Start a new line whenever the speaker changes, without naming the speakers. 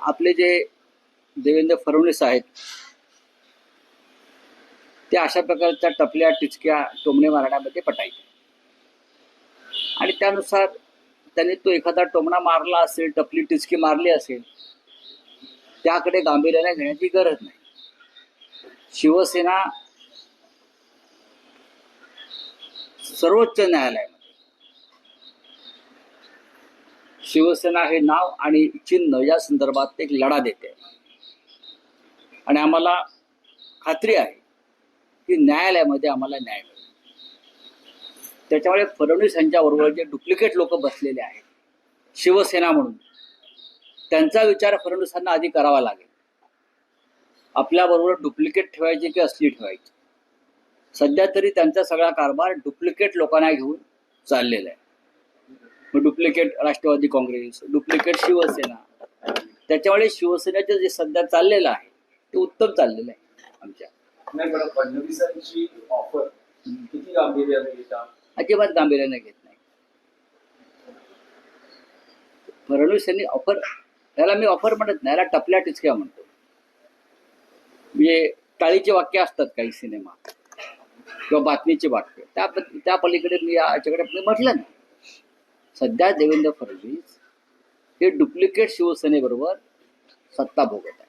आपले जे देवेंद्र फडणवीस आहेत ते अशा प्रकारच्या टपल्या टिचक्या टोमणे मारण्यामध्ये पटायचे आणि त्यानुसार त्यांनी तो एखादा टोमणा मारला असेल, टपली टिचकी मारली असेल, त्याकडे गांभीर्याने घेण्याची गरज नाही. शिवसेना सर्वोच्च न्यायालयामध्ये शिवसेना हे नाव आणि चिन्ह या संदर्भात एक लढा देते आणि आम्हाला खात्री आहे की न्यायालयामध्ये आम्हाला न्याय मिळेल. त्याच्यामुळे फडणवीस यांच्याबरोबर जे डुप्लिकेट लोक बसलेले आहेत शिवसेना म्हणून, त्यांचा विचार फडणवीसांना आधी करावा लागेल. आपल्याबरोबर डुप्लिकेट ठेवायची की असली ठेवायची. सध्या तरी त्यांचा सगळा कारभार डुप्लिकेट लोकांना घेऊन चाललेला आहे. मग डुप्लिकेट राष्ट्रवादी काँग्रेस, डुप्लिकेट शिवसेना. त्याच्यामुळे शिवसेनेचं जे सध्या चाललेलं आहे ते उत्तम चाललेलं आहे आमच्या.
नाही पण फडणवीसांची ऑफर किती गांभीर्याने घेतात?
अजिबात गांभीर्याने घेत नाही. फडणवीस यांनी ऑफर, याला मी ऑफर म्हणत नाही, याला टपल्या टिचक्या म्हणतो. म्हणजे टाळीचे वाक्य असतात काही सिनेमा किंवा बातमीचे वाक्य, त्या पलीकडे मी याच्याकडे म्हटलं नाही. सध्या देवेंद्र फडणवीस हे डुप्लिकेट शिवसेनेबरोबर सत्ता भोगत आहे.